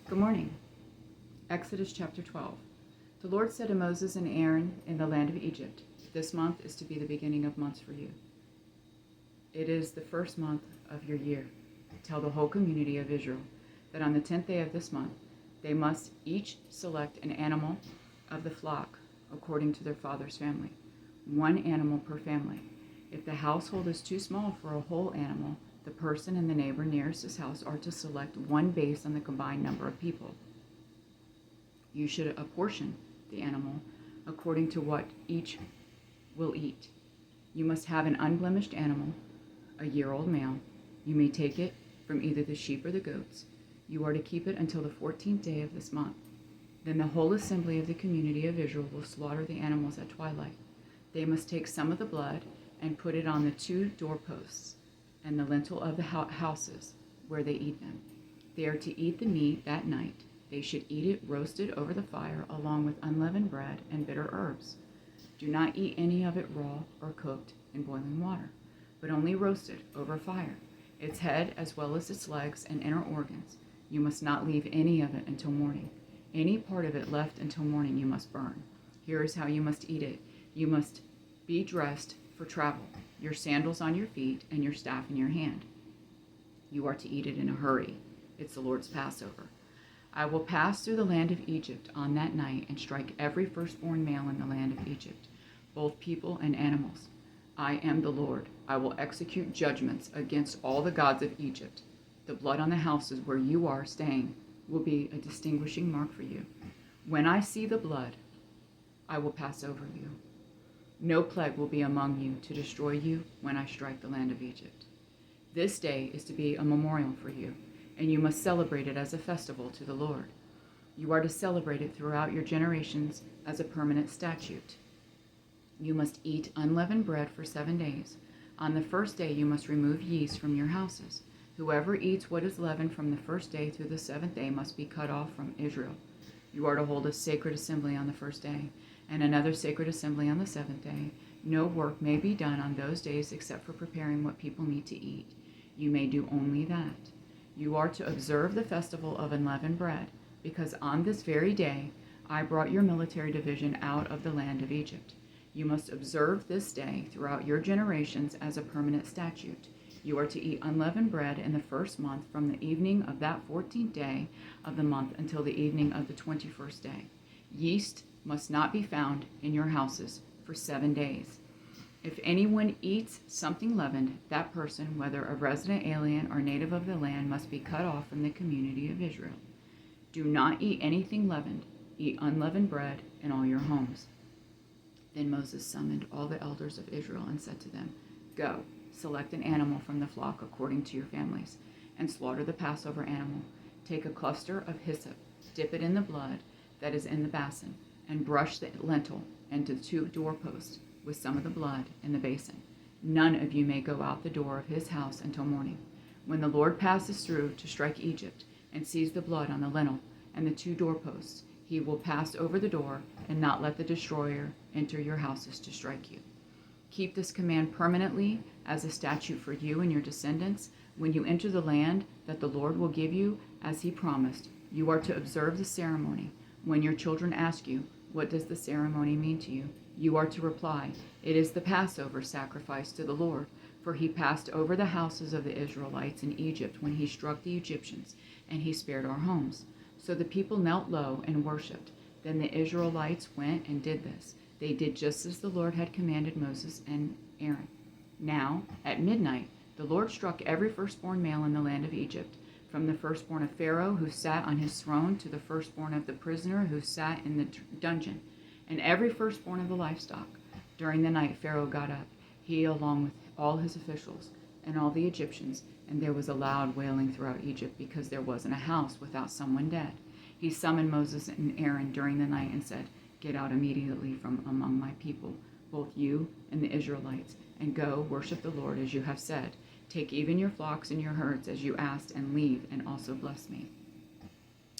Good morning. Exodus chapter 12. The Lord said to Moses and Aaron in the land of Egypt, "This month is to be the beginning of months for you. It is the first month of your year. Tell the whole community of Israel that on the 10th day of this month they must each select an animal of the flock according to their father's family, one animal per family. If the household is too small for a whole animal, the person and the neighbor nearest his house are to select one based on the combined number of people. You should apportion the animal according to what each will eat. You must have an unblemished animal, a year-old male. You may take it from either the sheep or the goats. You are to keep it until the 14th day of this month. Then the whole assembly of the community of Israel will slaughter the animals at twilight. They must take some of the blood and put it on the 2 doorposts and the lintel of the houses where they eat them. They are to eat the meat that night. They should eat it roasted over the fire along with unleavened bread and bitter herbs. Do not eat any of it raw or cooked in boiling water, but only roasted over fire, its head as well as its legs and inner organs. You must not leave any of it until morning. Any part of it left until morning you must burn. Here is how you must eat it. You must be dressed for travel, your sandals on your feet and your staff in your hand. You are to eat it in a hurry. It's the Lord's Passover. I will pass through the land of Egypt on that night and strike every firstborn male in the land of Egypt, both people and animals. I am the Lord. I will execute judgments against all the gods of Egypt. The blood on the houses where you are staying will be a distinguishing mark for you. When I see the blood, I will pass over you. No plague will be among you to destroy you when I strike the land of Egypt. This day is to be a memorial for you, and you must celebrate it as a festival to the Lord. You are to celebrate it throughout your generations as a permanent statute. You must eat unleavened bread for 7 days. On the first day you must remove yeast from your houses. Whoever eats what is leavened from the first day through the 7th day must be cut off from Israel. You are to hold a sacred assembly on the first day, and another sacred assembly on the 7th day. No work may be done on those days except for preparing what people need to eat. You may do only that. You are to observe the festival of unleavened bread, because on this very day I brought your military division out of the land of Egypt. You must observe this day throughout your generations as a permanent statute. You are to eat unleavened bread in the first month from the evening of that 14th day of the month until the evening of the 21st day. Yeast must not be found in your houses for 7 days. If anyone eats something leavened, that person, whether a resident alien or native of the land, must be cut off from the community of Israel. Do not eat anything leavened. Eat unleavened bread in all your homes." Then Moses summoned all the elders of Israel and said to them, "Go, select an animal from the flock according to your families, and slaughter the Passover animal. Take a cluster of hyssop, dip it in the blood that is in the basin, and brush the lintel and the 2 doorposts with some of the blood in the basin. None of you may go out the door of his house until morning. When the Lord passes through to strike Egypt and sees the blood on the lintel and the 2 doorposts, he will pass over the door and not let the destroyer enter your houses to strike you. Keep this command permanently as a statute for you and your descendants. When you enter the land that the Lord will give you as he promised, you are to observe the ceremony. When your children ask you, 'What does the ceremony mean to you?' you are to reply, 'It is the Passover sacrifice to the Lord, for he passed over the houses of the Israelites in Egypt when he struck the Egyptians, and he spared our homes.' So the people knelt low and worshipped. Then the Israelites went and did this. They did just as the Lord had commanded Moses and Aaron. Now, at midnight, the Lord struck every firstborn male in the land of Egypt, from the firstborn of Pharaoh who sat on his throne to the firstborn of the prisoner who sat in the dungeon, and every firstborn of the livestock. During the night Pharaoh got up, he along with all his officials and all the Egyptians, and there was a loud wailing throughout Egypt because there wasn't a house without someone dead. He summoned Moses and Aaron during the night and said, "Get out immediately from among my people, both you and the Israelites, and go worship the Lord as you have said. Take even your flocks and your herds as you asked, and leave and also bless me."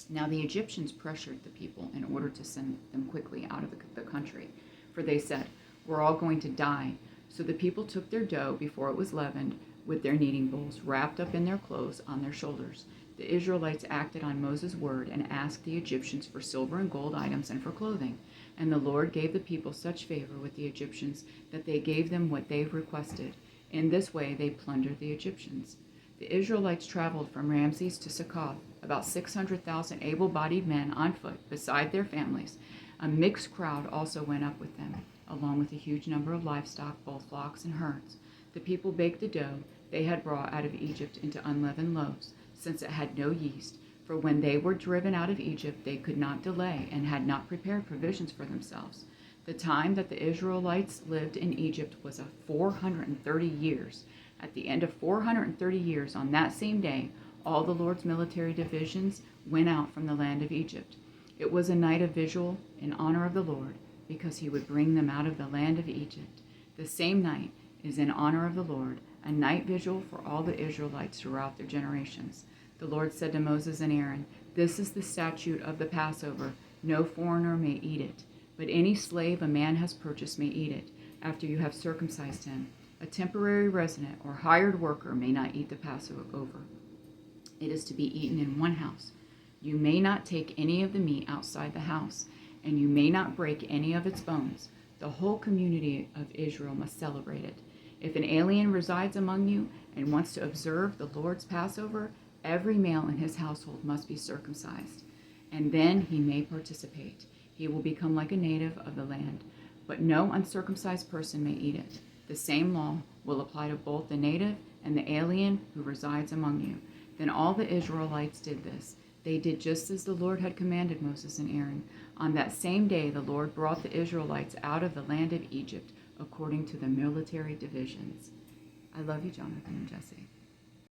Now the Egyptians pressured the people in order to send them quickly out of the country, for they said, "We're all going to die." So the people took their dough before it was leavened with their kneading bowls, wrapped up in their clothes on their shoulders. The Israelites acted on Moses' word and asked the Egyptians for silver and gold items and for clothing. And the Lord gave the people such favor with the Egyptians that they gave them what they requested. In this way they plundered the Egyptians. The Israelites traveled from Ramses to Succoth, about 600,000 able-bodied men on foot, beside their families. A mixed crowd also went up with them, along with a huge number of livestock, both flocks and herds. The people baked the dough they had brought out of Egypt into unleavened loaves, since it had no yeast. For when they were driven out of Egypt, they could not delay and had not prepared provisions for themselves. The time that the Israelites lived in Egypt was 430 years. At the end of 430 years, on that same day, all the Lord's military divisions went out from the land of Egypt. It was a night of vigil in honor of the Lord, because he would bring them out of the land of Egypt. The same night is in honor of the Lord, a night vigil for all the Israelites throughout their generations. The Lord said to Moses and Aaron, "This is the statute of the Passover. No foreigner may eat it, but any slave a man has purchased may eat it, after you have circumcised him. A temporary resident or hired worker may not eat the Passover. It is to be eaten in one house. You may not take any of the meat outside the house, and you may not break any of its bones. The whole community of Israel must celebrate it. If an alien resides among you and wants to observe the Lord's Passover, every male in his household must be circumcised, and then he may participate. He will become like a native of the land, but no uncircumcised person may eat it. The same law will apply to both the native and the alien who resides among you." Then all the Israelites did this. They did just as the Lord had commanded Moses and Aaron. On that same day, the Lord brought the Israelites out of the land of Egypt according to the military divisions. I love you, Jonathan and Jesse.